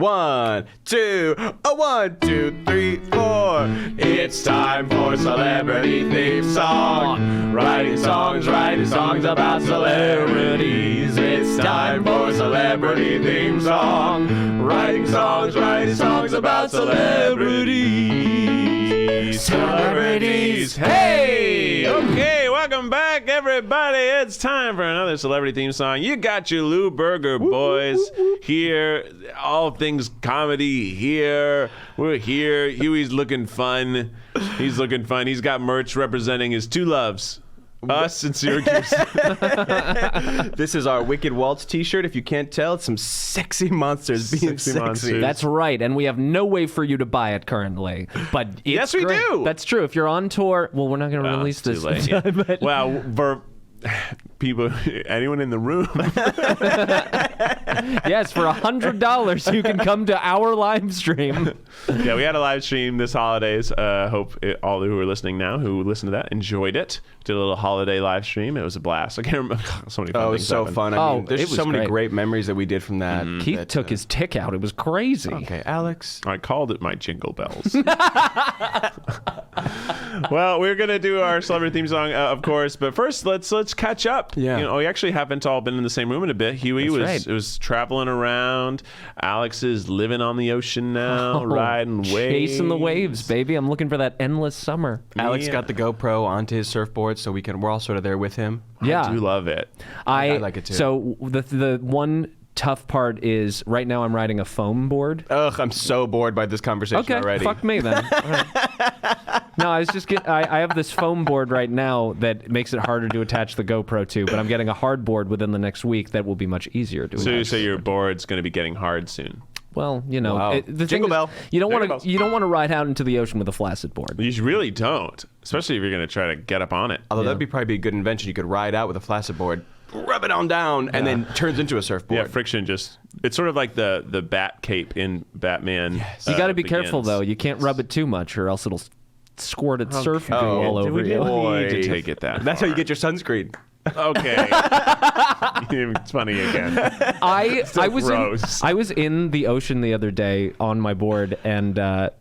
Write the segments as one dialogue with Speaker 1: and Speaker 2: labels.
Speaker 1: 1, 2, 1, 2, 3, 4. It's time for celebrity theme song. Writing songs about celebrities. It's time for celebrity theme song. Writing songs about celebrities. Celebrities, hey!
Speaker 2: Okay, welcome back, everybody. It's time for another celebrity theme song. You got your Lewberger boys here. All things comedy here. We're here. Hughie's looking fun. He's looking fun. He's got merch representing his two loves. Us in Syracuse.
Speaker 1: This is our Wicked Waltz t-shirt. If you can't tell, it's some sexy monsters being sexy.
Speaker 3: That's right, and we have no way for you to buy it currently. But it's
Speaker 2: Yes, we
Speaker 3: great.
Speaker 2: do.
Speaker 3: That's true. If you're on tour, well, we're not going to release
Speaker 2: It's
Speaker 3: this.
Speaker 2: too late.
Speaker 3: But
Speaker 2: Well, for people, anyone in the room.
Speaker 3: yes, for $100, you can come to our live stream.
Speaker 2: Yeah, we had a live stream this holidays. Hope all who are listening now, who listened to that, enjoyed it. Did a little holiday live stream. It was a blast. I can't remember so many fun
Speaker 1: Oh, it was
Speaker 2: things
Speaker 1: so
Speaker 2: happened.
Speaker 1: fun. I
Speaker 3: Oh,
Speaker 1: mean, there's
Speaker 3: it
Speaker 1: just
Speaker 3: was
Speaker 1: so many
Speaker 3: great.
Speaker 1: great memories that we did from that.
Speaker 3: Keith took his tick out. It was crazy.
Speaker 1: Okay, Alex.
Speaker 2: I called it my jingle bells. Well, we're gonna do our celebrity theme song, of course, but first let's catch up.
Speaker 1: Yeah.
Speaker 2: You know, we actually haven't all been in the same room in a bit. Hughie was traveling around. Alex is living on the ocean now, riding waves,
Speaker 3: Chasing the waves, baby. I'm looking for that endless summer.
Speaker 1: Alex
Speaker 2: Yeah.
Speaker 1: got the GoPro onto his surfboard, so we're all sort of there with him.
Speaker 3: Yeah.
Speaker 2: I do love it.
Speaker 1: I like it too.
Speaker 3: So the one tough part is right now I'm riding a foam board.
Speaker 1: Ugh, I'm so bored by this conversation
Speaker 3: Okay,
Speaker 1: already.
Speaker 3: fuck me then. All right. No, I was just I have this foam board right now that makes it harder to attach the GoPro to, but I'm getting a hard board within the next week that will be much easier to
Speaker 2: So you
Speaker 3: attach.
Speaker 2: say your board's going to be getting hard soon.
Speaker 3: Well, you know,
Speaker 1: Wow.
Speaker 3: the
Speaker 1: Jingle
Speaker 3: thing is,
Speaker 1: bell.
Speaker 3: you don't
Speaker 2: Jingle
Speaker 3: want
Speaker 2: bells.
Speaker 3: to ride out into the ocean with a flaccid board.
Speaker 2: You really don't, especially if you're going to try to get up on it.
Speaker 1: Although that'd be probably a good invention. You could ride out with a flaccid board, rub it on down, and then turns into a surfboard.
Speaker 2: Yeah, friction it's sort of like the bat cape in Batman. Yes.
Speaker 3: You got to be careful though. You can't rub it too much, or else it'll squirt its surf goo all over
Speaker 2: we
Speaker 3: you.
Speaker 2: didn't need to take it that
Speaker 1: That's how you get your sunscreen.
Speaker 2: Okay. It's funny again.
Speaker 3: I
Speaker 2: gross.
Speaker 3: was in the ocean the other day on my board, and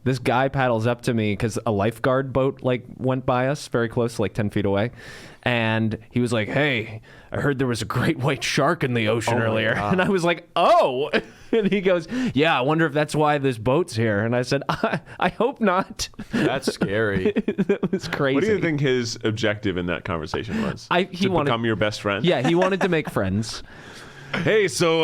Speaker 3: this guy paddles up to me because a lifeguard boat went by us very close, 10 feet away, and he was like, "Hey, I heard there was a great white shark in the ocean earlier," and I was like, "Oh." And he goes, "Yeah, I wonder if that's why this boat's here." And I said, I hope not.
Speaker 1: That's scary.
Speaker 3: That was crazy.
Speaker 2: What do you think his objective in that conversation was?
Speaker 3: He wanted-
Speaker 2: become your best friend?
Speaker 3: Yeah, he wanted to make friends.
Speaker 2: Hey, so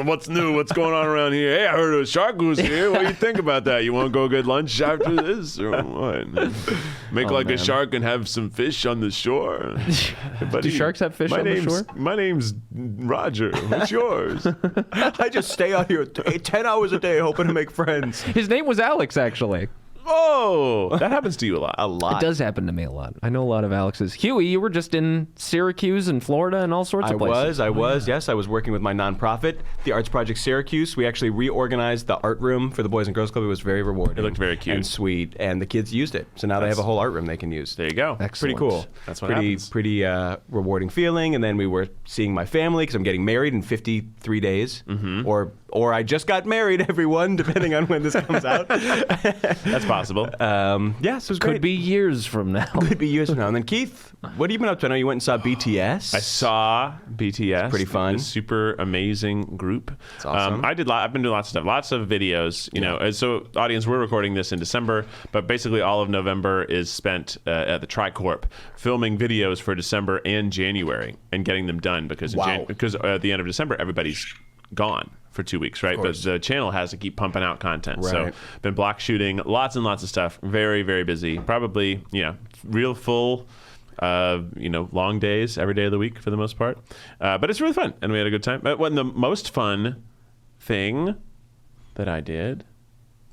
Speaker 2: what's new? What's going on around here? Hey, I heard a shark was here. What do you think about that? You want to go get lunch after this, or what? Make a
Speaker 3: man.
Speaker 2: shark and have some fish on the shore. Hey, buddy,
Speaker 3: Do sharks have fish on the shore?
Speaker 2: My name's Roger. What's yours?
Speaker 1: I just stay out here 10 hours a day hoping to make friends.
Speaker 3: His name was Alex, actually.
Speaker 2: Oh, that happens to you a lot.
Speaker 1: A lot.
Speaker 3: It does happen to me a lot. I know a lot of Alex's. Hughie, you were just in Syracuse and Florida and all sorts of places.
Speaker 1: I was. Yes, I was working with my nonprofit, the Arts Project Syracuse. We actually reorganized the art room for the Boys and Girls Club. It was very rewarding.
Speaker 2: It looked very cute.
Speaker 1: and sweet, and the kids used it. So now they have a whole art room they can use.
Speaker 2: There you go.
Speaker 3: Excellent.
Speaker 1: Pretty cool.
Speaker 2: That's what
Speaker 1: pretty
Speaker 2: happens.
Speaker 1: pretty rewarding feeling. And then we were seeing my family because I'm getting married in 53 days, or I just got married. Everyone, depending on when this comes out.
Speaker 2: That's possible.
Speaker 1: Yeah, so it was great.
Speaker 3: Could be years from now.
Speaker 1: Could be years from now. And then Keith, what have you been up to? I know you went and saw BTS.
Speaker 2: I saw BTS.
Speaker 1: Pretty fun.
Speaker 2: A super amazing group.
Speaker 1: That's awesome.
Speaker 2: I've been doing lots of stuff, lots of videos. You know, and so audience, we're recording this in December, but basically all of November is spent at the Tricorp filming videos for December and January and getting them done because at the end of December everybody's gone for 2 weeks, right? But the channel has to keep pumping out content.
Speaker 1: Right.
Speaker 2: So been block shooting, lots and lots of stuff. Very, very busy. Probably, real full, long days every day of the week for the most part. But it's really fun, and we had a good time. But the most fun thing that I did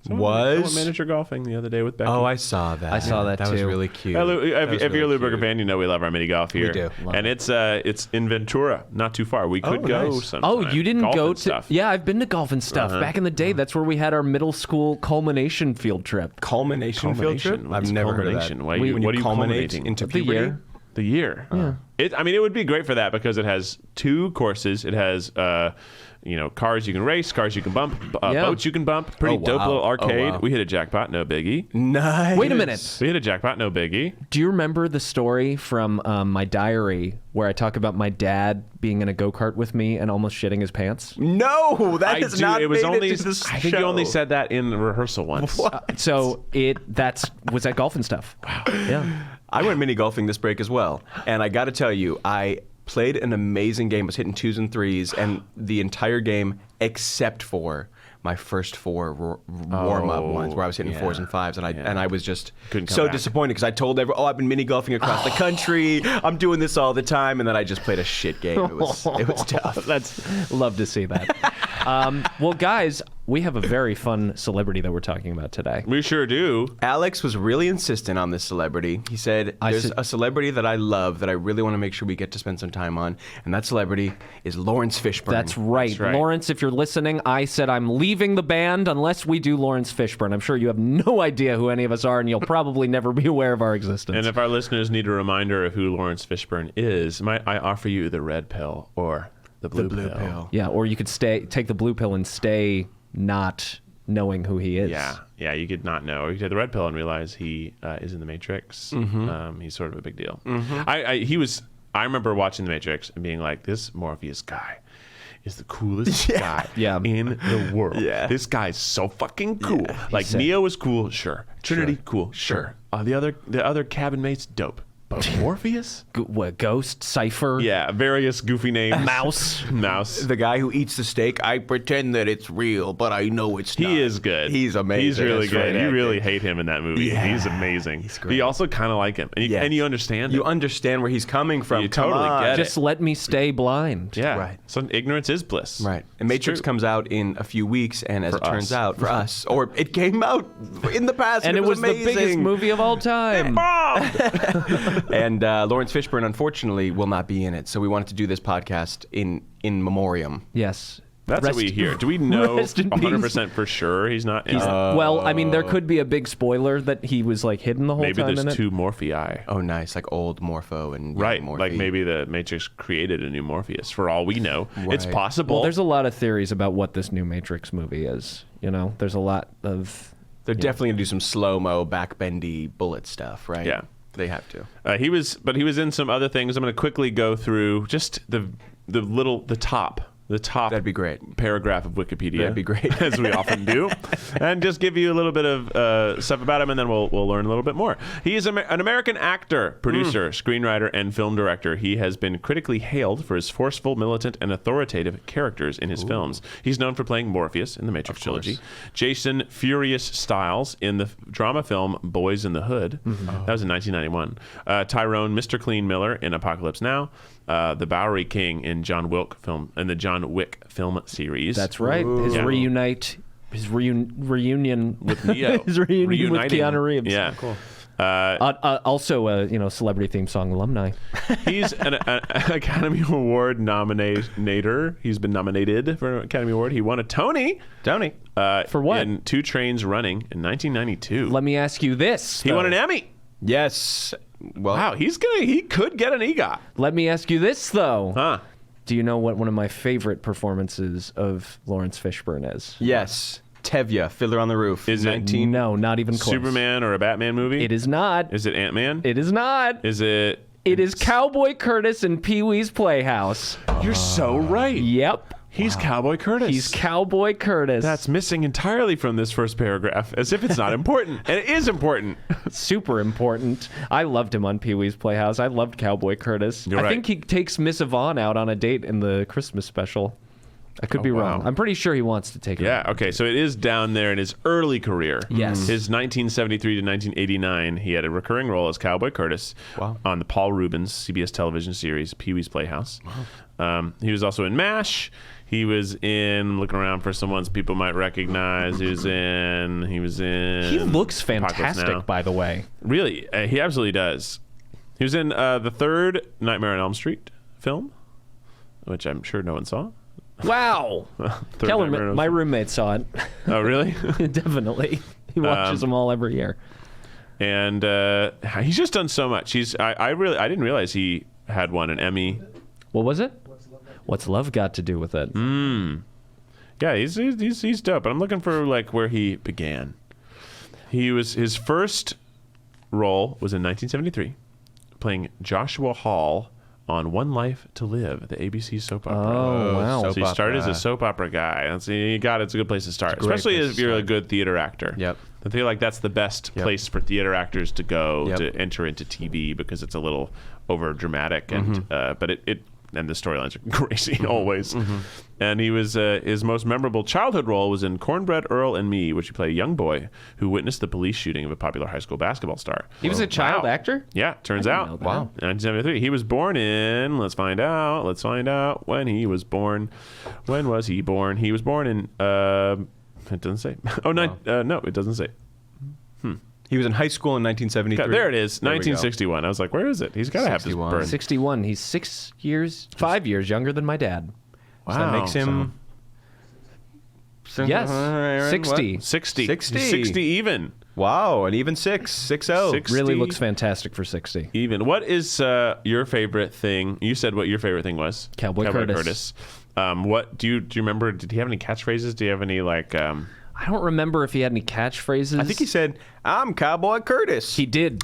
Speaker 2: I went miniature golfing the other day with Becky.
Speaker 1: Oh, I saw that.
Speaker 3: I saw that
Speaker 1: That was
Speaker 3: too.
Speaker 1: really cute.
Speaker 2: If you're a Lewberger fan, you know we love our mini golf here.
Speaker 1: We do.
Speaker 2: And it's in Ventura, not too far. We could go
Speaker 1: nice.
Speaker 2: sometime.
Speaker 3: Oh, you didn't
Speaker 2: Golf
Speaker 3: go
Speaker 2: and
Speaker 3: to...
Speaker 2: stuff.
Speaker 3: Yeah, I've been to golf and stuff. Back in the day, that's where we had our middle school culmination field trip.
Speaker 1: Culmination field trip?
Speaker 2: What's
Speaker 1: I've never heard of that.
Speaker 2: culmination?
Speaker 1: When
Speaker 2: What are
Speaker 1: you
Speaker 2: you
Speaker 1: culminate
Speaker 2: culminating?
Speaker 1: into
Speaker 3: The
Speaker 1: puberty?
Speaker 3: year.
Speaker 2: The year.
Speaker 3: Yeah.
Speaker 2: It would be great for that because it has 2 courses. It has, cars you can race, cars you can bump, boats you can bump. Pretty dope little arcade. We hit a jackpot, no biggie.
Speaker 1: Nice.
Speaker 3: Wait a minute.
Speaker 2: We hit a jackpot, no biggie.
Speaker 3: Do you remember the story from my diary where I talk about my dad being in a go-kart with me and almost shitting his pants?
Speaker 1: No, that is not.
Speaker 2: It was
Speaker 1: made
Speaker 2: only.
Speaker 1: it to this
Speaker 2: I think you only said that in rehearsal once.
Speaker 3: So was that golf and stuff. Wow. Yeah.
Speaker 1: I went mini golfing this break as well, and I got to tell you, I played an amazing game. I was hitting 2s and 3s, and the entire game, except for my first 4 warm-up ones, where I was hitting 4s and 5s, and I was just so disappointed because I told everyone, I've been mini golfing across the country. I'm doing this all the time, and then I just played a shit game. It was tough.
Speaker 3: Love to see that. Well, guys, we have a very fun celebrity that we're talking about today.
Speaker 2: We sure do.
Speaker 1: Alex was really insistent on this celebrity. He said, there's a celebrity that I love that I really want to make sure we get to spend some time on, and that celebrity is Laurence Fishburne.
Speaker 3: That's right. Laurence, if you're listening, I said I'm leaving the band unless we do Laurence Fishburne. I'm sure you have no idea who any of us are, and you'll probably never be aware of our existence.
Speaker 2: And if our listeners need a reminder of who Laurence Fishburne is, might I offer you the red pill or the blue pill?
Speaker 3: Yeah, or you could take the blue pill and stay not knowing who he is.
Speaker 2: Yeah, you could not know. Or you could take the red pill and realize he is in the Matrix. He's sort of a big deal. I remember watching the Matrix and being like, this Morpheus guy is the coolest guy in the world. Yeah. This guy's so fucking cool. Yeah. Like Neo was cool, sure. Trinity, cool, sure. The other cabin mates, dope. But Morpheus?
Speaker 3: Ghost, Cypher.
Speaker 2: Yeah, various goofy names.
Speaker 3: Mouse.
Speaker 1: The guy who eats the steak. I pretend that it's real, but I know it's not.
Speaker 2: He is good.
Speaker 1: He's amazing.
Speaker 2: He's really good. You really hate him in that movie. Yeah. He's amazing. He's great. You also kind of like him. And you understand
Speaker 1: You understand where he's coming from.
Speaker 2: You totally get it.
Speaker 3: Just let me stay blind.
Speaker 2: Yeah.
Speaker 1: Right.
Speaker 2: So ignorance is bliss.
Speaker 1: Right. And Matrix comes out in a few weeks, and as it turns out, for us, or it came out in the past, and it was
Speaker 3: the biggest movie of all time.
Speaker 1: And Laurence Fishburne, unfortunately, will not be in it. So we wanted to do this podcast in memoriam.
Speaker 3: Yes.
Speaker 2: That's what we hear. Do we know 100% for sure he's not in it?
Speaker 3: Well, I mean, there could be a big spoiler that he was like hidden the whole time in it.
Speaker 2: Maybe there's 2 Morphei.
Speaker 1: Oh, nice. Like old Morpho and
Speaker 2: Morphe. Like maybe the Matrix created a new Morpheus. For all we know, it's possible.
Speaker 3: Well, there's a lot of theories about what this new Matrix movie is. There's a lot of...
Speaker 1: They're definitely going to do some slow-mo, backbendy bullet stuff, right?
Speaker 2: Yeah.
Speaker 1: They have to.
Speaker 2: He was in some other things. I'm going to quickly go through just the top
Speaker 1: That'd be great.
Speaker 2: Paragraph of Wikipedia.
Speaker 1: That'd be great.
Speaker 2: As we often do. And just give you a little bit of stuff about him, and then we'll learn a little bit more. He is an American actor, producer, screenwriter, and film director. He has been critically hailed for his forceful, militant, and authoritative characters in his films. He's known for playing Morpheus in the Matrix trilogy, Jason Furious Styles in the drama film Boys in the Hood. That was in 1991. Tyrone Mr. Clean Miller in Apocalypse Now. The Bowery King in the John Wick film series.
Speaker 3: That's right. His reunion
Speaker 2: with Neo.
Speaker 3: His reunion with Keanu Reeves.
Speaker 2: Yeah,
Speaker 3: cool. Also, celebrity theme song alumni.
Speaker 2: He's an Academy Award nominator. He's been nominated for an Academy Award. He won a Tony.
Speaker 3: For what?
Speaker 2: In 2 Trains Running in 1992.
Speaker 3: Let me ask you this.
Speaker 2: He won an Emmy.
Speaker 1: Yes. Well,
Speaker 2: wow, he could get an EGOT.
Speaker 3: Let me ask you this, though.
Speaker 2: Huh.
Speaker 3: Do you know what one of my favorite performances of Laurence Fishburne is?
Speaker 1: Yes. Tevye, Fiddler on the Roof.
Speaker 2: Is it?
Speaker 3: No, not even close.
Speaker 2: Superman or a Batman movie?
Speaker 3: It is not.
Speaker 2: Is it Ant-Man?
Speaker 3: It is not.
Speaker 2: Is it?
Speaker 3: It is Cowboy Curtis in Pee-wee's Playhouse.
Speaker 2: You're so right.
Speaker 3: Yep.
Speaker 2: He's Cowboy Curtis.
Speaker 3: He's Cowboy Curtis.
Speaker 2: That's missing entirely from this first paragraph, as if it's not important. And it is important.
Speaker 3: Super important. I loved him on Pee-wee's Playhouse. I loved Cowboy Curtis.
Speaker 2: You're right.
Speaker 3: I think he takes Miss Yvonne out on a date in the Christmas special. I could be wrong. I'm pretty sure he wants to take her.
Speaker 2: Yeah, okay. So it is down there in his early career.
Speaker 3: Yes.
Speaker 2: His 1973 to 1989, he had a recurring role as Cowboy Curtis on the Paul Reubens CBS television series Pee-wee's Playhouse. Wow. He was also in MASH. He was in, looking around for some ones people might recognize. He was in.
Speaker 3: He looks fantastic, by the way.
Speaker 2: Really, he absolutely does. He was in the 3rd Nightmare on Elm Street film, which I'm sure no one saw.
Speaker 3: Wow. Keller, my roommate saw it.
Speaker 2: Oh, really?
Speaker 3: Definitely. He watches them all every year.
Speaker 2: And he's just done so much. I didn't realize he had won an Emmy.
Speaker 3: What was it? What's Love Got to Do with It?
Speaker 2: Yeah, he's dope. But I'm looking for like where he began. His first role was in 1973, playing Joshua Hall on One Life to Live, the ABC soap opera.
Speaker 3: Oh, wow.
Speaker 2: So he started as a soap opera guy. It's a good place to start, especially if you're a good theater actor.
Speaker 1: Yep.
Speaker 2: I feel like that's the best place for theater actors to go to enter into TV because it's a little over dramatic and but it and the storylines are crazy always. And he was his most memorable childhood role was in Cornbread Earl and Me, which he played a young boy who witnessed the police shooting of a popular high school basketball star.
Speaker 3: He was a child actor?
Speaker 2: Yeah, turns out.
Speaker 3: Wow.
Speaker 2: 1973. He was born in, let's find out when he was born. When was he born? He was born in, it doesn't say. No, it doesn't say.
Speaker 1: He was in high school in 1973.
Speaker 2: There it is, 1961. I was like, where is it? He's got to have this
Speaker 1: 61.
Speaker 2: burn.
Speaker 3: 61. He's 5 years younger than my dad.
Speaker 1: So that makes him...
Speaker 3: Yes, 60.
Speaker 2: 60 even.
Speaker 1: Wow, an even 6-0.
Speaker 2: 60
Speaker 3: Really looks fantastic for 60.
Speaker 2: even. What is your favorite thing? You said what your favorite thing was.
Speaker 3: Cowboy Curtis.
Speaker 2: What do you remember? Did he have any catchphrases? Do you have any like?
Speaker 3: I don't remember if he had any catchphrases.
Speaker 1: I think he said, "I'm Cowboy Curtis."
Speaker 3: He did.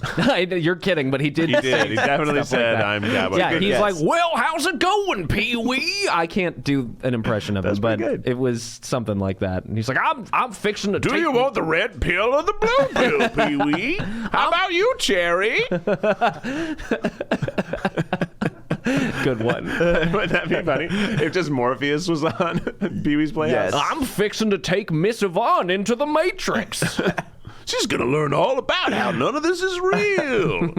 Speaker 3: You're kidding, but he did.
Speaker 2: He did. He definitely said,
Speaker 3: that.
Speaker 2: "I'm Cowboy."
Speaker 3: Yeah,
Speaker 2: Curtis.
Speaker 3: he's like, "Well, how's it going, Pee Wee?" I can't do an impression of him, but
Speaker 1: pretty good.
Speaker 3: it was something like that. And he's like, "I'm fixing to
Speaker 2: Do
Speaker 3: take."
Speaker 2: you want the red pill or the blue pill, Pee Wee? How about you, Cherry?
Speaker 3: Good one.
Speaker 2: Wouldn't that be funny if just Morpheus was on Pee Wee's Playhouse?
Speaker 1: Yes.
Speaker 3: I'm fixing to take Miss Yvonne into the Matrix.
Speaker 2: She's gonna learn all about how none of this is real.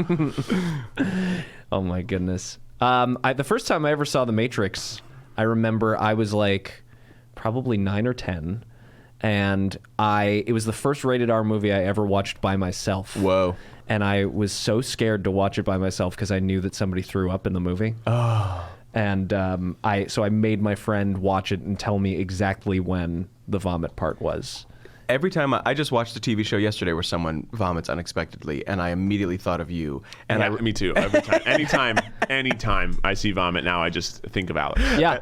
Speaker 3: Oh my goodness. The first time I ever saw The Matrix, I remember I was like probably 9 or 10, and it was the first rated R movie I ever watched by myself.
Speaker 1: Whoa.
Speaker 3: And I was so scared to watch it by myself because I knew that somebody threw up in the movie. Oh. And I made my friend watch it and tell me exactly when the vomit part was.
Speaker 1: Every time I just watched the TV show yesterday where someone vomits unexpectedly, and I immediately thought of you. And
Speaker 2: Me too. Every time, anytime I see vomit now, I just think of Alex.
Speaker 3: Yeah.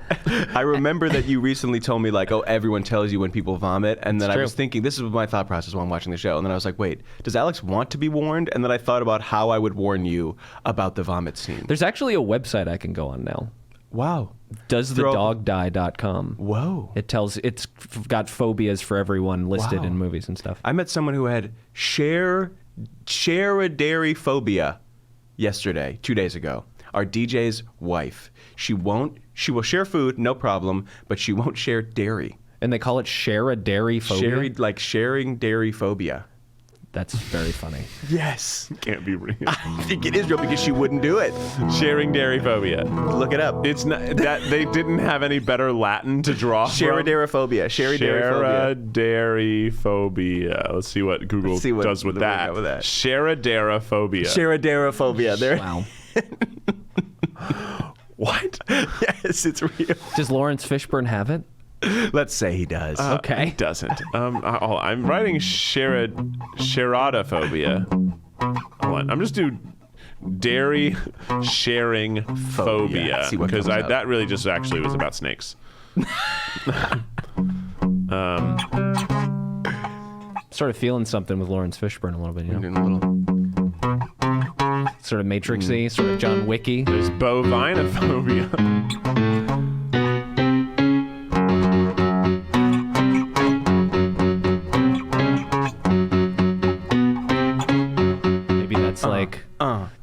Speaker 1: I remember that you recently told me, like, oh, everyone tells you when people vomit. And then I
Speaker 3: true.
Speaker 1: was thinking, this is my thought process while I'm watching the show. And then I was like, wait, does Alex want to be warned? And then I thought about how I would warn you about the vomit scene.
Speaker 3: There's actually a website I can go on now.
Speaker 1: Wow.
Speaker 3: DoesTheDogDie.com.
Speaker 1: Whoa.
Speaker 3: It's got phobias for everyone listed
Speaker 1: Wow.
Speaker 3: in movies and stuff.
Speaker 1: I met someone who had dairy phobia yesterday, 2 days ago. Our DJ's wife. She will share food, no problem, but she won't share dairy.
Speaker 3: And they call it share a dairy phobia?
Speaker 1: Sharing dairy phobia.
Speaker 3: That's very funny.
Speaker 1: Yes.
Speaker 2: Can't be real.
Speaker 1: I think it is real because she wouldn't do it.
Speaker 2: Sharing dairy phobia.
Speaker 1: Look it up.
Speaker 2: It's not that they didn't have any better Latin to draw from.
Speaker 1: Sharadairophobia.
Speaker 2: Sharadairophobia. Let's see what Google does with that. Sharadairophobia.
Speaker 1: Sharadairophobia. There.
Speaker 3: Wow.
Speaker 1: What? Yes, it's real.
Speaker 3: Does Laurence Fishburne have it?
Speaker 1: Let's say he does.
Speaker 3: Okay.
Speaker 2: He doesn't. I'm writing Sheratophobia. Hold on. I'm just doing dairy sharing phobia
Speaker 1: See what
Speaker 2: because
Speaker 1: comes up.
Speaker 2: that really just actually was about snakes.
Speaker 3: Sort of feeling something with Laurence Fishburne a little bit, you know?
Speaker 1: Doing a little.
Speaker 3: Sort of Matrix-y, sort of John Wick-y.
Speaker 2: There's bovinophobia.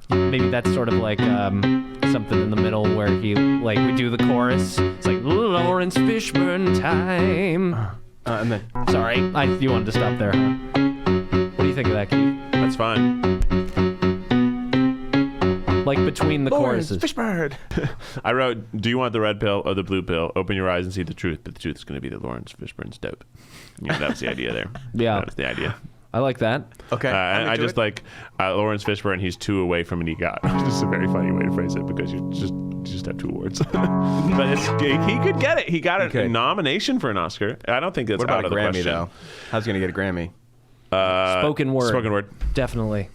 Speaker 3: Maybe that's sort of like something in the middle where we do the chorus. It's like Laurence Fishburne time.
Speaker 1: And then
Speaker 3: Sorry, you wanted to stop there. What do you think of that, Keith?
Speaker 2: That's fine.
Speaker 3: Like between the choruses.
Speaker 1: Fishburne.
Speaker 2: I wrote, do you want the red pill or the blue pill? Open your eyes and see the truth, but the truth is going to be that Lawrence Fishburne's dope. Yeah, that was the idea there.
Speaker 3: Yeah.
Speaker 2: That was the idea.
Speaker 3: I like that.
Speaker 1: Okay.
Speaker 2: And I just like Lawrence Fishburne. He's 2 away from an EGOT. It's just a very funny way to phrase it because you just have 2 awards. But he could get it. He got a nomination for an Oscar. I don't think that's
Speaker 1: What about
Speaker 2: out of
Speaker 1: a
Speaker 2: the
Speaker 1: Grammy
Speaker 2: question.
Speaker 1: though? How's he gonna get a Grammy?
Speaker 3: Spoken word.
Speaker 2: Spoken word.
Speaker 3: Definitely.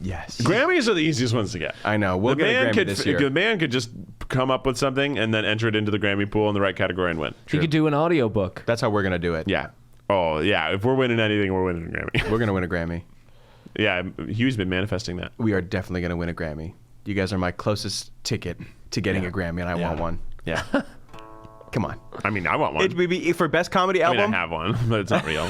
Speaker 1: Yes.
Speaker 2: Grammys are the easiest ones to get.
Speaker 1: I know. We'll get a Grammy this year.
Speaker 2: The man could just come up with something and then enter it into the Grammy pool in the right category and win.
Speaker 3: He could do an audiobook.
Speaker 1: That's how we're going to do it.
Speaker 2: Yeah. Oh, yeah. If we're winning anything, we're winning a Grammy.
Speaker 1: We're going to win a Grammy.
Speaker 2: Yeah. Hughie's been manifesting that.
Speaker 1: We are definitely going to win a Grammy. You guys are my closest ticket to getting a Grammy, and I want one.
Speaker 2: Yeah.
Speaker 1: Come on.
Speaker 2: I mean, I want one.
Speaker 1: It would be for best comedy
Speaker 2: I mean,
Speaker 1: album.
Speaker 2: I have one, but it's not real.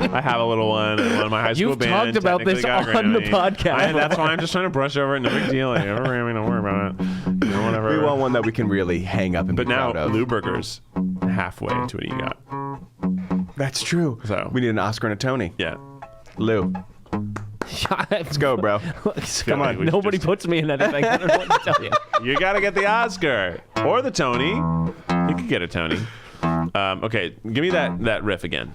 Speaker 2: I have a little one. One of my high school
Speaker 3: You've
Speaker 2: band
Speaker 3: talked about this
Speaker 2: technically got a
Speaker 3: on the
Speaker 2: Grammy.
Speaker 3: podcast.
Speaker 2: That's why I'm just trying to brush over it. No big deal. Like, don't worry about it. You know, whatever.
Speaker 1: We want one that we can really hang up and
Speaker 2: But
Speaker 1: be
Speaker 2: now
Speaker 1: proud of.
Speaker 2: Lewberger's halfway to an EGOT.
Speaker 1: That's true.
Speaker 2: So-
Speaker 1: we need an Oscar and a Tony.
Speaker 2: Yeah.
Speaker 1: Lou, let's go, bro.
Speaker 2: Come on.
Speaker 3: Nobody puts me in anything. I don't know what to tell you.
Speaker 2: You got to get the Oscar or the Tony. You could get a Tony. Okay, give me that riff again.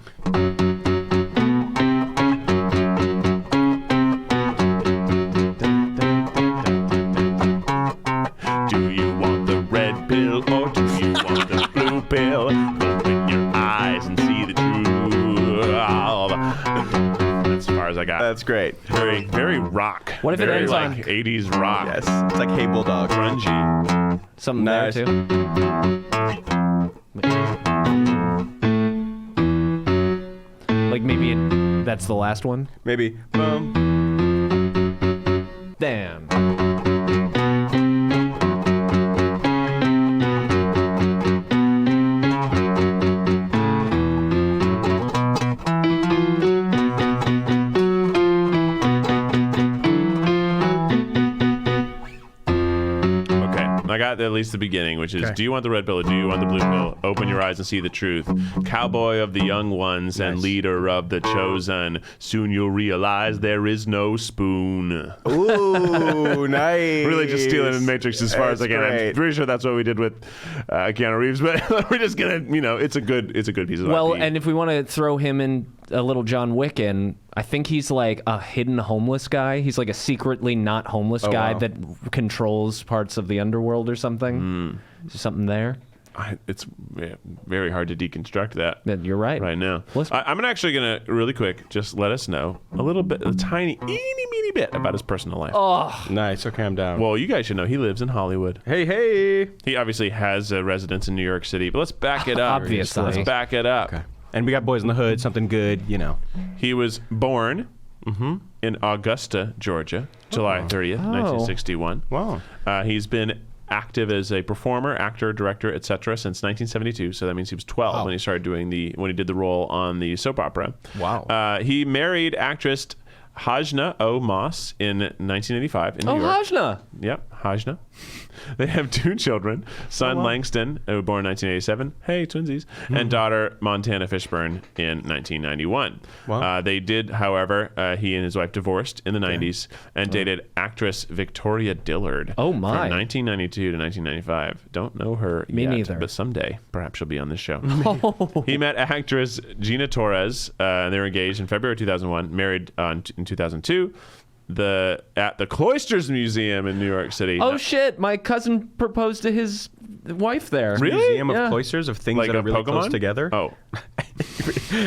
Speaker 2: Do you want the red pill or do you want the blue pill? Open your eyes and see the truth. That's as far as I got.
Speaker 1: That's great.
Speaker 2: Very, very rock.
Speaker 3: What if it
Speaker 2: very
Speaker 3: ends
Speaker 2: like
Speaker 3: on-
Speaker 2: 80s rock?
Speaker 1: Yes. It's like Hey Bulldog.
Speaker 2: Grungy.
Speaker 3: Something
Speaker 1: Nice.
Speaker 3: there too. Like maybe that's the last one.
Speaker 1: Maybe. Boom.
Speaker 3: Damn.
Speaker 2: Okay, I got at least the beginning, which is,
Speaker 1: Okay.
Speaker 2: do you want the red pill or do you want the blue pill? Open your eyes and see the truth. Cowboy of the young ones and
Speaker 1: Nice.
Speaker 2: leader of the chosen. Soon you'll realize there is no spoon.
Speaker 1: Ooh, nice.
Speaker 2: Really just stealing in Matrix as far as I
Speaker 1: That's
Speaker 2: can. I'm
Speaker 1: great.
Speaker 2: pretty sure that's what we did with Keanu Reeves, but we're just gonna, it's a good piece of
Speaker 3: Well,
Speaker 2: IP.
Speaker 3: and if we want to throw him in a little John Wick in, I think he's like a hidden homeless guy. He's like a secretly not homeless guy
Speaker 1: wow.
Speaker 3: that controls parts of the underworld or something. Is there something there?
Speaker 2: It's very hard to deconstruct that.
Speaker 3: You're right.
Speaker 2: Right now.
Speaker 3: Let's-
Speaker 2: I'm actually going to, really quick, just let us know a little bit, a tiny, teeny bit about his personal life.
Speaker 3: Oh,
Speaker 1: Nice. So calm down.
Speaker 2: Well, you guys should know he lives in Hollywood.
Speaker 1: hey.
Speaker 2: He obviously has a residence in New York City, but let's back it up.
Speaker 3: Obviously.
Speaker 2: Let's back it up.
Speaker 1: Okay. And we got Boys in the Hood, something good,
Speaker 2: He was born in Augusta, Georgia, July 30th, 1961.
Speaker 1: Wow.
Speaker 2: He's been active as a performer, actor, director, etc. since 1972. So that means he was 12 when he started when he did the role on the soap opera.
Speaker 1: Wow.
Speaker 2: He married actress Hajna O. Moss in 1985 in New York.
Speaker 3: Hajna.
Speaker 2: Yep, Hajna. They have two children, son Langston, who was born in 1987, hey, twinsies, and daughter Montana Fishburne in 1991.
Speaker 1: Wow.
Speaker 2: They did, however, he and his wife divorced in the 90s and dated actress Victoria Dillard
Speaker 3: Oh, my.
Speaker 2: from 1992 to 1995. Don't know her
Speaker 3: Me
Speaker 2: yet,
Speaker 3: neither.
Speaker 2: but someday perhaps she'll be on this show. He met actress Gina Torres, and they were engaged in February 2001, married in 2002. At the Cloisters Museum in New York City.
Speaker 3: Oh shit! My cousin proposed to his wife there.
Speaker 2: Really?
Speaker 1: Museum
Speaker 3: Yeah.
Speaker 1: of Cloisters of things
Speaker 2: Like
Speaker 1: that
Speaker 2: a
Speaker 1: are really close
Speaker 2: Pokemon?
Speaker 1: together.
Speaker 2: Oh,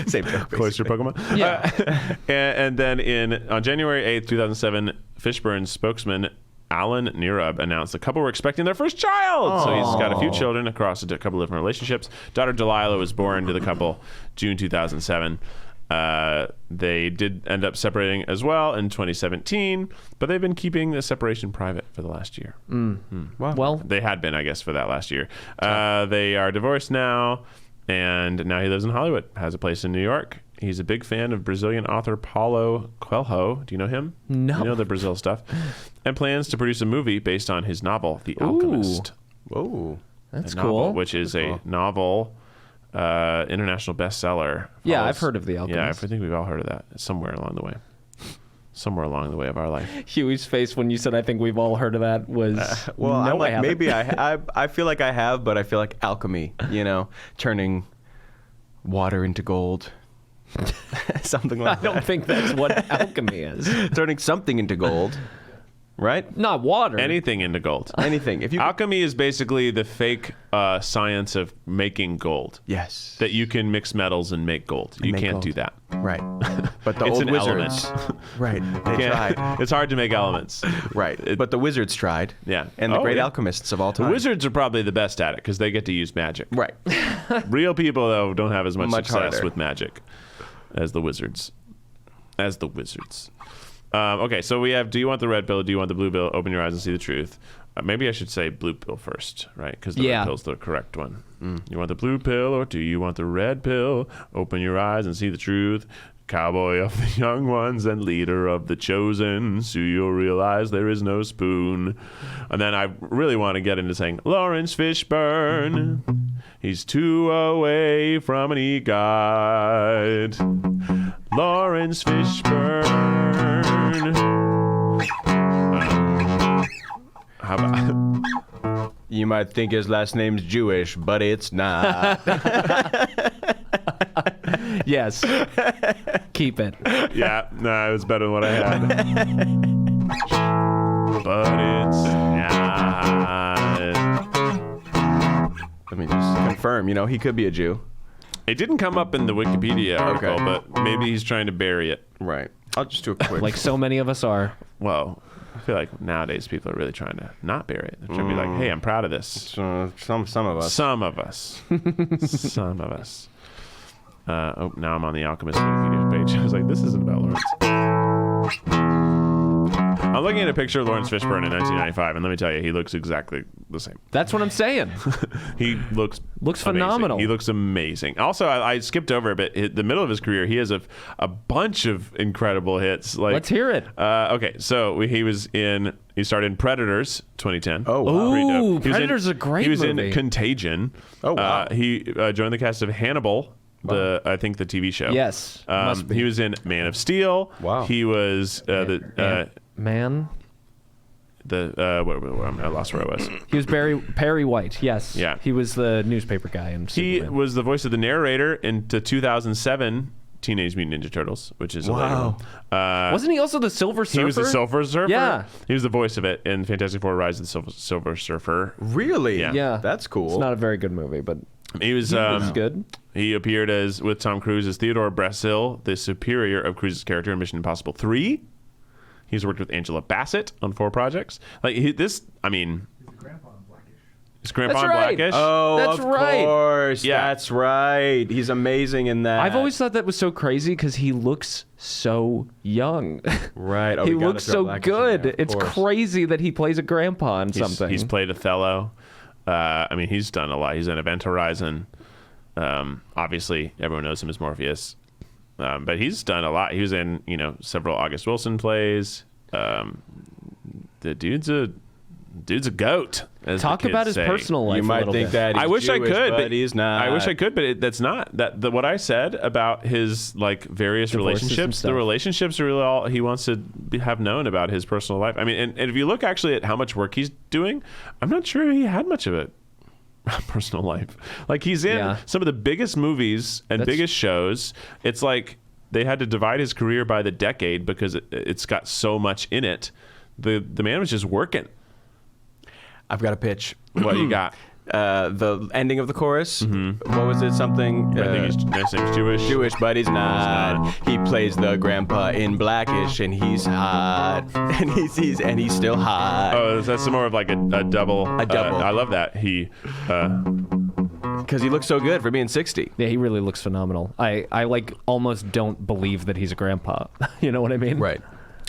Speaker 1: Same joke.
Speaker 2: Cloister
Speaker 1: basically.
Speaker 2: Pokemon.
Speaker 3: Yeah.
Speaker 2: And then on January 8th, 2007, Fishburne's spokesman Alan Nerub announced the couple were expecting their first child. So he's got a few children across a couple of different relationships. Daughter Delilah was born to the couple June 2007. They did end up separating as well in 2017, but they've been keeping the separation private for the last year.
Speaker 1: Wow.
Speaker 3: Well,
Speaker 2: They had been, I guess, for that last year. They are divorced now, and now he lives in Hollywood, has a place in New York. He's a big fan of Brazilian author Paulo Coelho. Do you know him?
Speaker 3: No.
Speaker 2: You know the Brazil stuff. And plans to produce a movie based on his novel, The Alchemist.
Speaker 1: Whoa.
Speaker 3: that's
Speaker 2: A novel,
Speaker 3: cool.
Speaker 2: which is a novel international bestseller.
Speaker 3: Yeah, I've heard of The
Speaker 2: Yeah, I
Speaker 3: Alchemist.
Speaker 2: think we've all heard of that somewhere along the way. Somewhere along the way of our life.
Speaker 3: Hughie's face when you said, "I think we've all heard of that," was
Speaker 1: Well,
Speaker 3: no,
Speaker 1: I'm like,
Speaker 3: I haven't.
Speaker 1: maybe I feel like I have, but I feel like alchemy, turning water into gold. Something like
Speaker 3: I don't think that's what alchemy is.
Speaker 1: that. Turning something into gold. right?
Speaker 3: Not water.
Speaker 2: Anything into gold.
Speaker 1: Anything. If you
Speaker 2: Alchemy is basically the fake science of making gold.
Speaker 1: yes,
Speaker 2: That you can mix metals and make gold. You
Speaker 1: make
Speaker 2: can't
Speaker 1: gold.
Speaker 2: do that.
Speaker 1: right. But the
Speaker 2: It's
Speaker 1: old
Speaker 2: an
Speaker 1: wizards, right? They tried.
Speaker 2: It's hard to make elements.
Speaker 1: Right. But the wizards tried.
Speaker 2: Yeah.
Speaker 1: And the
Speaker 2: Oh,
Speaker 1: great
Speaker 2: yeah.
Speaker 1: alchemists of all
Speaker 2: The
Speaker 1: time.
Speaker 2: wizards are probably the best at it because they get to use magic.
Speaker 1: Right.
Speaker 2: Real people, though, don't have as much success
Speaker 1: harder.
Speaker 2: with magic as the wizards. Okay, so we have, do you want the red pill or do you want the blue pill? Open your eyes and see the truth. Maybe I should say blue pill first, right? Because the red pill's the correct one. You want the blue pill or do you want the red pill? Open your eyes and see the truth. Cowboy of the young ones and leader of the chosen. So you'll realize there is no spoon. And then I really want to get into saying, Laurence Fishburne. He's 2 away from an EGOT. Laurence Fishburne. How about...
Speaker 1: You might think his last name's Jewish, but it's not.
Speaker 3: Yes. Keep it.
Speaker 2: Yeah, no, it was better than what I had. But it's not.
Speaker 1: Let me just confirm. You know, he could be a Jew.
Speaker 2: It didn't come up in the Wikipedia article, but maybe he's trying to bury it.
Speaker 1: Right. I'll just do a quick.
Speaker 3: Like so many of us are.
Speaker 2: Well, I feel like nowadays people are really trying to not bury it. They're trying to be like, hey, I'm proud of this.
Speaker 1: some of us.
Speaker 2: Some of us. Some of us. Now I'm on the Alchemist Wikipedia page. I was like, this isn't about Lawrence. I'm looking at a picture of Laurence Fishburne in 1995, and let me tell you, he looks exactly the same.
Speaker 3: That's what I'm saying.
Speaker 2: He looks
Speaker 3: Looks
Speaker 2: amazing.
Speaker 3: phenomenal.
Speaker 2: He looks amazing. Also, I skipped over a bit. The middle of his career, he has a bunch of incredible hits. Like,
Speaker 3: Let's hear it.
Speaker 2: Okay, so he started in Predators 2010.
Speaker 1: Oh, wow.
Speaker 2: Pretty dope.
Speaker 3: Ooh,
Speaker 2: He was
Speaker 3: Predators is a great
Speaker 2: He was
Speaker 3: movie.
Speaker 2: in Contagion.
Speaker 1: Oh, wow.
Speaker 2: He joined the cast of Hannibal. I think the TV show.
Speaker 3: Yes, must be.
Speaker 2: He was in Man of Steel.
Speaker 1: Wow.
Speaker 2: He was
Speaker 3: Man.
Speaker 2: I lost where I was.
Speaker 3: He was Perry White. Yes.
Speaker 2: Yeah.
Speaker 3: He was the newspaper guy in
Speaker 2: He
Speaker 3: Superman.
Speaker 2: was the voice of the narrator in the 2007 Teenage Mutant Ninja Turtles, which is a later
Speaker 1: Wow.
Speaker 2: one.
Speaker 3: Wasn't he also the Silver Surfer?
Speaker 2: He was the Silver Surfer.
Speaker 3: Yeah.
Speaker 2: He was the voice of it in Fantastic Four: Rise of the Silver Surfer.
Speaker 1: Really?
Speaker 2: Yeah.
Speaker 3: Yeah.
Speaker 1: That's cool.
Speaker 3: It's not a very good movie, but
Speaker 2: He was
Speaker 3: it's good.
Speaker 2: He appeared with Tom Cruise as Theodore Brasil, the superior of Cruise's character in Mission Impossible 3. He's worked with Angela Bassett on 4 projects. His grandpa
Speaker 3: That's
Speaker 2: in
Speaker 3: right.
Speaker 2: Blackish.
Speaker 1: Oh,
Speaker 3: That's
Speaker 1: of
Speaker 3: right.
Speaker 1: course.
Speaker 2: Yeah.
Speaker 1: That's right. He's amazing in that.
Speaker 3: I've always thought that was so crazy because he looks so young.
Speaker 1: Right. Oh,
Speaker 3: he
Speaker 1: we gotta
Speaker 3: looks
Speaker 1: throw
Speaker 3: so
Speaker 1: Blackish in
Speaker 3: good.
Speaker 1: there, of
Speaker 3: It's
Speaker 1: course.
Speaker 3: crazy that he plays a grandpa in something.
Speaker 2: He's played Othello. He's done a lot. He's in Event Horizon. Obviously, everyone knows him as Morpheus. But he's done a lot. He was in, several August Wilson plays. The dude's a goat. as the
Speaker 3: Talk
Speaker 2: kids
Speaker 3: about his
Speaker 2: say.
Speaker 3: personal life
Speaker 1: You
Speaker 3: a
Speaker 1: might
Speaker 3: little
Speaker 1: think
Speaker 3: bit.
Speaker 1: that he's
Speaker 2: I wish
Speaker 1: Jewish,
Speaker 2: I could,
Speaker 1: but he's not.
Speaker 2: I wish I could, but that's not what I said about his various
Speaker 3: Divorces and
Speaker 2: relationships.
Speaker 3: stuff.
Speaker 2: The relationships are really all he wants to have known about his personal life. I mean, and if you look actually at how much work he's doing, I'm not sure he had much of it. Personal life, like he's in
Speaker 3: Yeah.
Speaker 2: some of the biggest movies and biggest shows. It's like they had to divide his career by the decade because it's got so much in it. The man was just working.
Speaker 1: I've got a pitch.
Speaker 2: What you got?
Speaker 1: The ending of the chorus. What was it? Something.
Speaker 2: I think his name's Jewish.
Speaker 1: Jewish, but he's not. He plays the grandpa in Blackish, and he's hot, and he's still hot.
Speaker 2: Oh, that's more of like a double.
Speaker 1: A double.
Speaker 2: I love that.
Speaker 1: Because he looks so good for being 60.
Speaker 3: Yeah, he really looks phenomenal. I almost don't believe that he's a grandpa. You know what I mean?
Speaker 1: Right.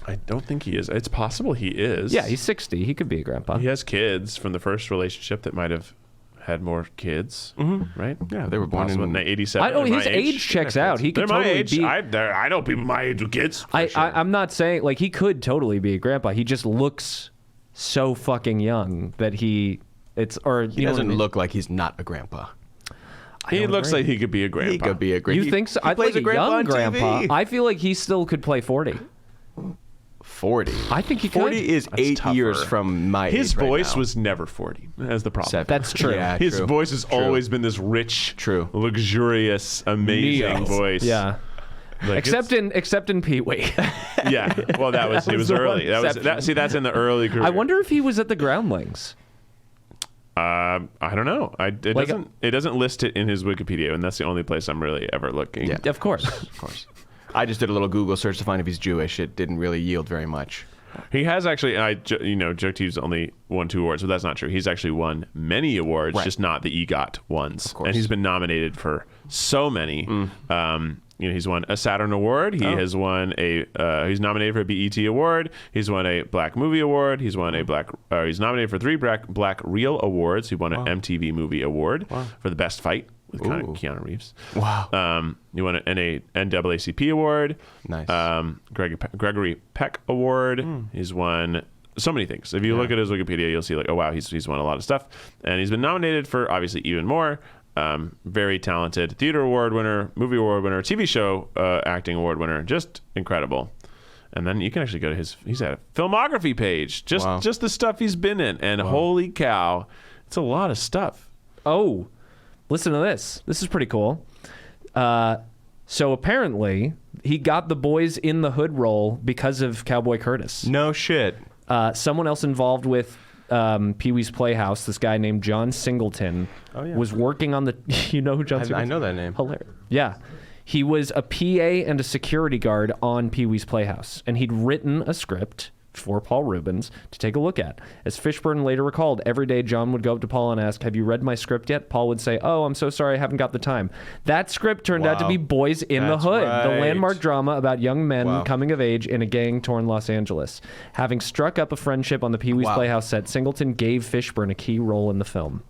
Speaker 2: I don't think he is. It's possible he is.
Speaker 3: Yeah, he's 60. He could be a grandpa.
Speaker 2: He has kids from the first relationship that might have had more kids, right?
Speaker 1: Yeah, they were born
Speaker 2: Possible.
Speaker 1: in
Speaker 2: 87.
Speaker 3: His age checks out. He
Speaker 2: They're
Speaker 3: could
Speaker 2: my
Speaker 3: totally
Speaker 2: age.
Speaker 3: be.
Speaker 2: I know people my age with kids. for sure.
Speaker 3: I'm not saying he could totally be a grandpa. He just looks so fucking young that
Speaker 1: He
Speaker 3: you know what I
Speaker 1: doesn't
Speaker 3: mean?
Speaker 1: look like he's not a grandpa.
Speaker 2: He
Speaker 3: don't
Speaker 2: looks
Speaker 3: agree.
Speaker 2: like he could be a grandpa.
Speaker 1: He could be a grandpa.
Speaker 3: You think so?
Speaker 1: He
Speaker 3: I'd
Speaker 1: plays
Speaker 3: like
Speaker 1: a grandpa
Speaker 3: young
Speaker 1: on
Speaker 3: grandpa.
Speaker 1: TV.
Speaker 3: I feel like he still could play 40.
Speaker 1: 40.
Speaker 3: I think he could.
Speaker 1: 40 is
Speaker 2: That's
Speaker 1: 8
Speaker 2: tougher.
Speaker 1: years from my
Speaker 2: His
Speaker 1: age right
Speaker 2: voice
Speaker 1: now.
Speaker 2: was never 40. That's the problem.
Speaker 1: 7.
Speaker 3: That's true.
Speaker 1: Yeah,
Speaker 2: His
Speaker 1: true.
Speaker 2: voice has
Speaker 1: True.
Speaker 2: always been this rich,
Speaker 1: True.
Speaker 2: luxurious, amazing
Speaker 3: Neo.
Speaker 2: voice.
Speaker 3: Yeah.
Speaker 2: Like,
Speaker 3: except in Pee Wee.
Speaker 2: yeah. Well, it was
Speaker 3: the
Speaker 2: early.
Speaker 3: one
Speaker 2: See, that's in the early career.
Speaker 3: I wonder if he was at the Groundlings.
Speaker 2: I don't know. It doesn't list it in his Wikipedia, and that's the only place I'm really ever looking.
Speaker 1: Yeah.
Speaker 3: Of course.
Speaker 1: Of course. I just did a little Google search to find if he's Jewish. It didn't really yield very much.
Speaker 2: He has actually, joked he's only won 2 awards, but that's not true. He's actually won many awards, just not the EGOT ones.
Speaker 1: Of course.
Speaker 2: And he's been nominated for so many. He's won a Saturn Award. He has won he's nominated for a BET Award. He's won a Black Movie Award. He's won he's nominated for 3 Black Reel Awards. He won an MTV Movie Award for the best fight with Keanu Reeves.
Speaker 1: Wow.
Speaker 2: He won an NAACP Award.
Speaker 1: Nice.
Speaker 2: Gregory Peck Award. He's won so many things. If you look at his Wikipedia, you'll see like, oh wow, he's won a lot of stuff, and he's been nominated for obviously even more. Very talented theater award winner, movie award winner, TV show acting award winner, just incredible. And then you can actually go to he's at a filmography page, just the stuff he's been in, and holy cow, it's a lot of stuff.
Speaker 3: Oh, listen to this. This is pretty cool. So apparently he got the Boys in the Hood role because of Cowboy Curtis.
Speaker 1: No shit.
Speaker 3: Someone else involved with Pee-wee's Playhouse, this guy named John Singleton, was working on the... You know who John Singleton is?
Speaker 1: I know that name.
Speaker 3: Hilarious. Yeah. He was a PA and a security guard on Pee-wee's Playhouse, and he'd written a script for Paul Reubens to take a look at. As Fishburne later recalled, every day John would go up to Paul and ask, "Have you read my script yet?" Paul would say, "Oh, I'm so sorry, I haven't got the time." That script turned out to be Boys in the Hood, the landmark drama about young men coming of age in a gang-torn Los Angeles. Having struck up a friendship on the Pee-wee's Playhouse set, Singleton gave Fishburne a key role in the film.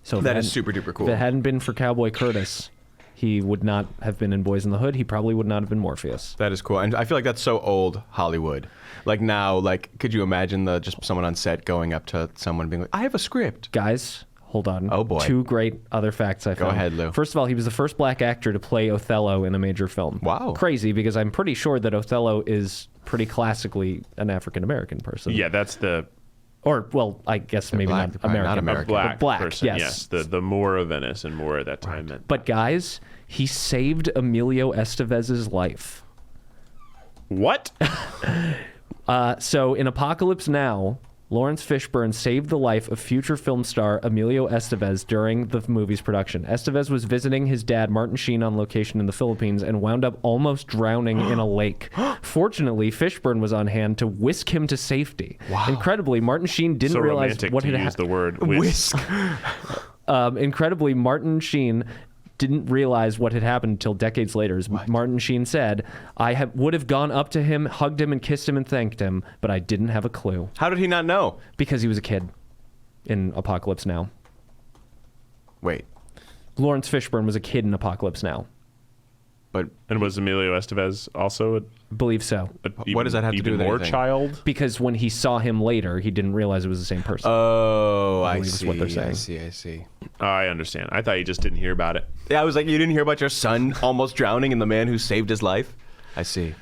Speaker 3: So
Speaker 1: that is super duper cool.
Speaker 3: If it hadn't been for Cowboy Curtis, he would not have been in Boys in the Hood. He probably would not have been Morpheus.
Speaker 1: That is cool. And I feel like that's so old Hollywood. Like now, like, could you imagine just someone on set going up to someone and being like, "I have a script."
Speaker 3: Guys, hold on.
Speaker 1: Oh, boy.
Speaker 3: 2 great other facts I found.
Speaker 1: Go ahead, Lou.
Speaker 3: First of all, he was the first black actor to play Othello in a major film.
Speaker 1: Wow.
Speaker 3: Crazy, because I'm pretty sure that Othello is pretty classically an African-American person.
Speaker 2: Yeah, that's the...
Speaker 3: Or, well, I guess maybe
Speaker 1: black,
Speaker 3: not
Speaker 1: probably
Speaker 3: American.
Speaker 1: not American.
Speaker 2: black person.
Speaker 3: Yes.
Speaker 2: The Moor of Venice and Moor at that time meant.
Speaker 3: But guys, he saved Emilio Estevez's life.
Speaker 2: What?
Speaker 3: So in Apocalypse Now, Laurence Fishburne saved the life of future film star Emilio Estevez during the movie's production. Estevez was visiting his dad, Martin Sheen, on location in the Philippines and wound up almost drowning in a lake. Fortunately, Fishburne was on hand to whisk him to safety.
Speaker 1: Wow.
Speaker 3: Incredibly, Martin Sheen didn't
Speaker 2: So
Speaker 3: realize
Speaker 2: romantic
Speaker 3: what
Speaker 2: to
Speaker 3: had
Speaker 2: use the
Speaker 3: happened.
Speaker 2: word whisk.
Speaker 3: Incredibly, Martin Sheen didn't realize what had happened until decades later. As Martin Sheen said, "I would have gone up to him, hugged him, and kissed him and thanked him, but I didn't have a clue."
Speaker 1: How did he not know?
Speaker 3: Because he was a kid in Apocalypse Now.
Speaker 1: Wait,
Speaker 3: Laurence Fishburne was a kid in Apocalypse Now.
Speaker 1: but
Speaker 2: And was Emilio Estevez also
Speaker 3: Believe so.
Speaker 1: What does that have to do with
Speaker 2: more
Speaker 1: anything?
Speaker 2: child?
Speaker 3: Because when he saw him later, he didn't realize it was the same person.
Speaker 1: oh, I
Speaker 3: believe is
Speaker 1: see.
Speaker 3: what they're saying.
Speaker 1: I see.
Speaker 2: Oh, I understand. I thought you just didn't hear about it.
Speaker 1: Yeah, I was like, you didn't hear about your son almost drowning and the man who saved his life? I see.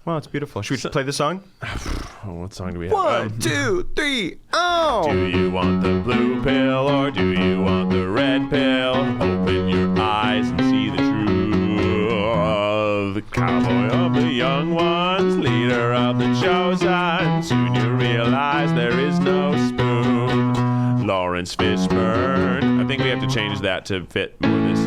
Speaker 1: Well, it's beautiful. Should we play the song?
Speaker 2: Oh, what song do we have?
Speaker 1: 1, 2, 3, oh!
Speaker 2: Do you want the blue pill or do you want the red pill? Open your eyes and see the truth. The cowboy of the young ones, leader of the chosen. Soon you realize there is no spoon. Laurence Fishburne. I think we have to change that to fit more this.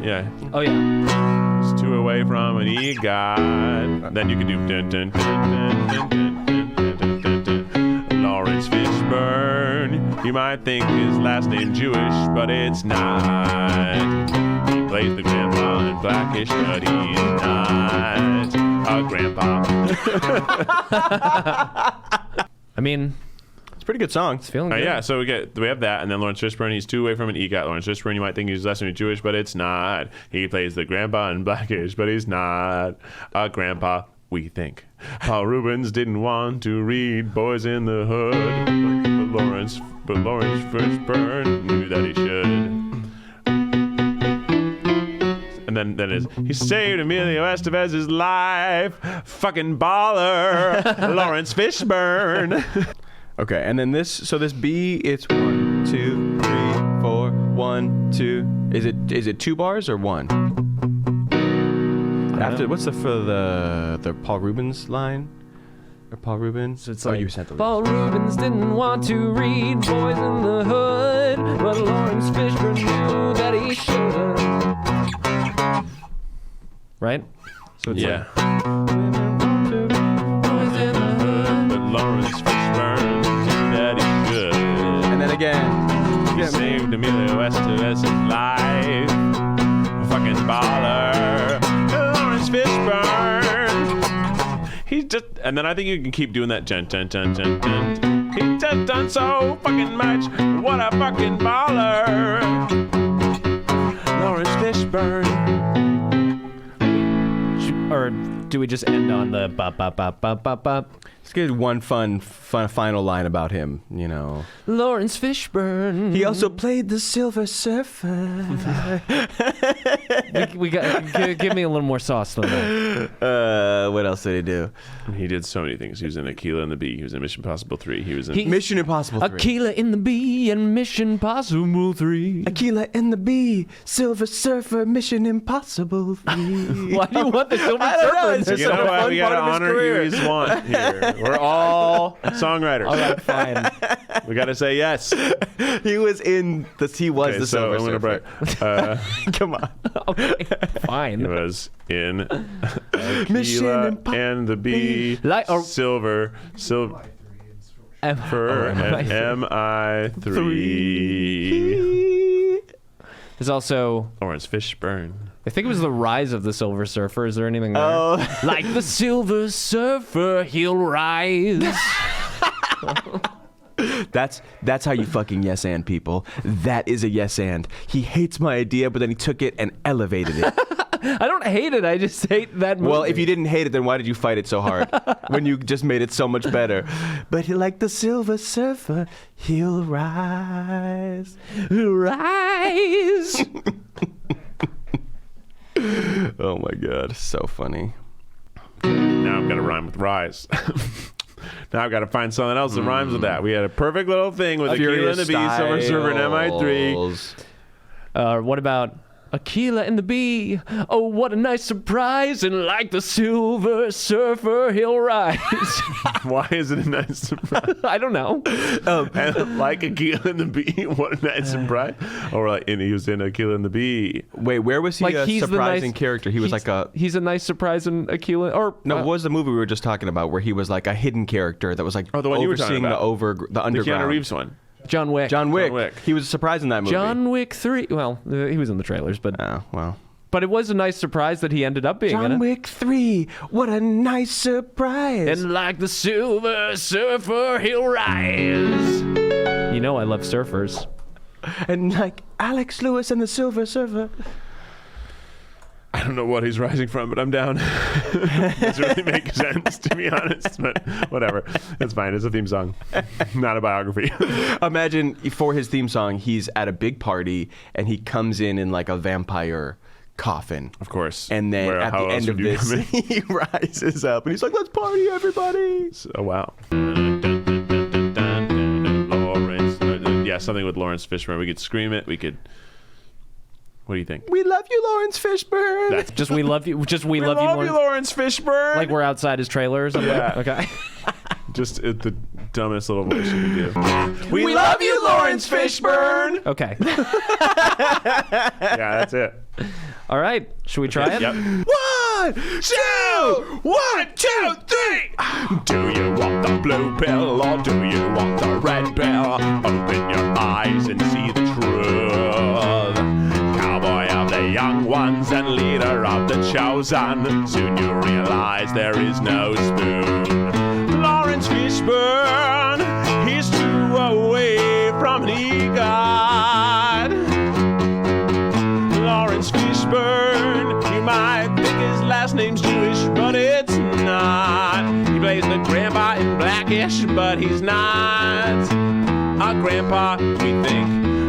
Speaker 2: Yeah.
Speaker 3: Oh, yeah.
Speaker 2: It's 2 away from an EGOT. Then you can do dun, dun, dun, dun, dun, dun, dun, dun, dun, dun. Laurence Fishburne. You might think his last name Jewish, but it's not. He plays the grandpa in Blackish, but he's not a grandpa.
Speaker 3: I mean,
Speaker 1: It's a pretty good song.
Speaker 3: it's feeling good.
Speaker 2: Yeah, so we have that, and then Laurence Fishburne, he's 2 away from an EGOT. Laurence Fishburne, you might think he's less than Jewish, but it's not. He plays the grandpa in Blackish, but he's not a grandpa, we think. Paul Reubens didn't want to read Boys in the Hood, but Laurence Fishburne knew that he should. And then is he saved Emilio Estevez's life? Fucking baller, Laurence Fishburne.
Speaker 1: Okay, and then this B, it's 1, 2, 3, 4, 1, 2. Is it 2 bars or 1? After what's the Paul Rubens line? Or Paul Rubens?
Speaker 3: So it's
Speaker 1: oh,
Speaker 3: like,
Speaker 1: you sent the
Speaker 3: Paul Rubens didn't want to read Boys in the Hood, but Laurence Fishburne knew that he should. Right? So it's
Speaker 2: Yeah.
Speaker 3: like, Boys in the Hood.
Speaker 2: But Laurence Fishburne knew that he should.
Speaker 1: And then again.
Speaker 2: He saved Emilio Estevez's life. Fucking baller. Laurence Fishburne. He's just, and then I think you can keep doing that. Dun, dun, dun, dun, dun. He's just done so fucking much. What a fucking baller. Laurence Fishburne.
Speaker 3: Or do we just end on the bop, bop, bop, bop, bop, bop?
Speaker 1: Let's get one fun final line about him, you know.
Speaker 3: Laurence Fishburne.
Speaker 1: He also played the Silver Surfer.
Speaker 3: we got, give me a little more sauce than that.
Speaker 1: What else did he do?
Speaker 2: He did so many things. He was in Aquila and the Bee. He was in Mission Impossible 3. He was in
Speaker 1: Mission Impossible 3.
Speaker 3: Aquila in the Bee and Mission Impossible 3.
Speaker 1: Aquila and the Bee, Silver Surfer, Mission Impossible 3.
Speaker 3: Why do you want the Silver
Speaker 1: I don't know,
Speaker 3: Surfer?
Speaker 1: it's just
Speaker 2: You know
Speaker 1: such a
Speaker 2: what?
Speaker 1: fun
Speaker 2: We
Speaker 1: part
Speaker 2: gotta
Speaker 1: of his
Speaker 2: honor
Speaker 1: career.
Speaker 2: Hughie's want here. We're all songwriters.
Speaker 3: All right, fine.
Speaker 2: We gotta say yes.
Speaker 1: He was the
Speaker 2: Okay,
Speaker 1: Silver
Speaker 2: so I'm gonna
Speaker 1: Surfer.
Speaker 2: break.
Speaker 1: Come on.
Speaker 3: Okay, fine.
Speaker 2: He was in
Speaker 1: Mission
Speaker 2: Aquila
Speaker 1: Impossible.
Speaker 2: and the Bee, Silver,
Speaker 3: M-
Speaker 2: and MI3.
Speaker 3: There's also,
Speaker 2: Laurence Fishburne.
Speaker 3: I think it was the rise of the Silver Surfer. Is there anything there?
Speaker 1: Oh.
Speaker 3: Like the Silver Surfer, he'll rise.
Speaker 1: That's how you fucking yes and people. That is a yes and. He hates my idea, but then he took it and elevated it.
Speaker 3: I don't hate it. I just hate that movie.
Speaker 1: Well, if you didn't hate it, then why did you fight it so hard when you just made it so much better? But like the Silver Surfer, he'll rise.
Speaker 3: rise.
Speaker 1: Oh my God, so funny.
Speaker 2: Now I've got to rhyme with rise. Now I've got to find something else that rhymes with that. We had a perfect little thing with Aquila and the Bee, Silver Surfer, and MI3.
Speaker 3: What about Aquila and the Bee? Oh, what a nice surprise! And like the Silver Surfer, he'll rise.
Speaker 2: Why is it a nice surprise?
Speaker 3: I don't know.
Speaker 2: And like Aquila and the Bee, what a nice surprise. Or like, and he was in Aquila and the Bee.
Speaker 1: Wait, where was he
Speaker 3: Like
Speaker 1: a
Speaker 3: he's the
Speaker 1: surprising
Speaker 3: nice
Speaker 1: character? He was like a...
Speaker 3: He's a nice surprise in Aquila, or
Speaker 1: No, what was the movie we were just talking about where he was like a hidden character that was like
Speaker 2: Oh, the one you were talking
Speaker 1: overseeing
Speaker 2: about.
Speaker 1: the underground?
Speaker 2: The Keanu Reeves one.
Speaker 3: John Wick.
Speaker 1: John Wick.
Speaker 2: John Wick.
Speaker 1: He was a surprise in that movie.
Speaker 3: John Wick 3. Well, he was in the trailers, but
Speaker 1: Oh, well.
Speaker 3: it was a nice surprise that he ended up being in
Speaker 1: John
Speaker 3: it.
Speaker 1: Wick 3. What a nice surprise.
Speaker 3: And like the Silver Surfer, he'll rise. You know I love surfers.
Speaker 1: And like Alex Lewis and the Silver Surfer.
Speaker 2: I don't know what he's rising from, but I'm down. Doesn't really make sense, to be honest, but whatever. It's fine. It's a theme song, not a biography.
Speaker 1: Imagine for his theme song, he's at a big party and he comes in like a vampire coffin.
Speaker 2: Of course.
Speaker 1: And then
Speaker 2: Where-
Speaker 1: at
Speaker 2: how
Speaker 1: the
Speaker 2: else
Speaker 1: end of
Speaker 2: would you
Speaker 1: this,
Speaker 2: come in?
Speaker 1: he rises up and he's like, let's party, everybody.
Speaker 2: Oh, wow. Laurence. Yeah, something with Laurence Fishburne. We could scream it. We could... What do you think?
Speaker 1: We love you, Laurence Fishburne.
Speaker 2: That's
Speaker 3: Just we love you. Just we love you, Lawrence.
Speaker 2: Laurence Fishburne.
Speaker 3: Like we're outside his trailer or something.
Speaker 2: Yeah.
Speaker 3: Okay.
Speaker 2: Just the dumbest little voice you can do.
Speaker 1: We love you, Laurence Fishburne.
Speaker 3: Okay.
Speaker 2: Yeah, that's it.
Speaker 3: All right. Should we try it?
Speaker 2: Yep.
Speaker 1: 1, 2, 1, 2, 3.
Speaker 2: Do you want the blue pill or do you want the red pill? Open your eyes and see the truth. Cowboy of the young ones and leader of the chosen. Soon you realize there is no spoon. Laurence Fishburne, he's too away from the God. Laurence Fishburne, you might think his last name's Jewish, but it's not. He plays the grandpa in Blackish, but he's not a grandpa, we think.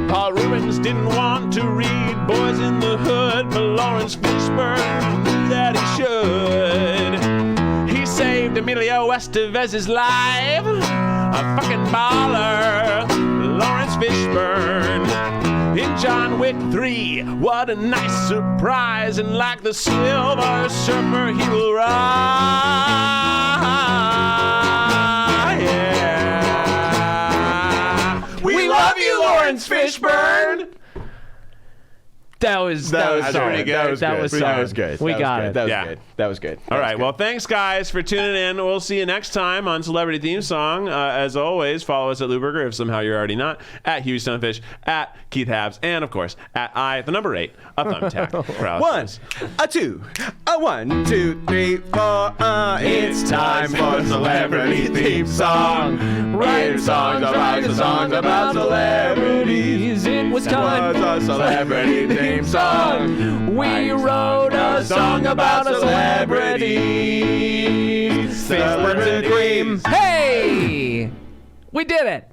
Speaker 2: Paul Rubens didn't want to read Boys in the Hood, but Laurence Fishburne knew that he should. He saved Emilio Estevez's life, a fucking baller, Laurence Fishburne. in John Wick 3. What a nice surprise, and like the Silver Surfer, he will rise. Yeah. We love you, Laurence Fishburne.
Speaker 3: That was solid.
Speaker 2: pretty good.
Speaker 3: That was
Speaker 1: good.
Speaker 3: We got it.
Speaker 1: That was
Speaker 2: Yeah.
Speaker 1: good. That was good.
Speaker 2: All right. Well, thanks, guys, for tuning in. We'll see you next time on Celebrity Theme Song. As always, follow us at Lewberger if somehow you're already not, at Hughie Stonefish, at Keith Habs, and, of course, at the number 8, a thumbtack. For Alex.
Speaker 1: 1, a 2, a 1, 2, 3, 4. It's time for Celebrity Theme Song. Writing songs about celebrities.
Speaker 3: It was time.
Speaker 1: A celebrity theme song.
Speaker 3: We wrote a song about a celebrity.
Speaker 1: Fishburne and Cream.
Speaker 3: Hey! We did it!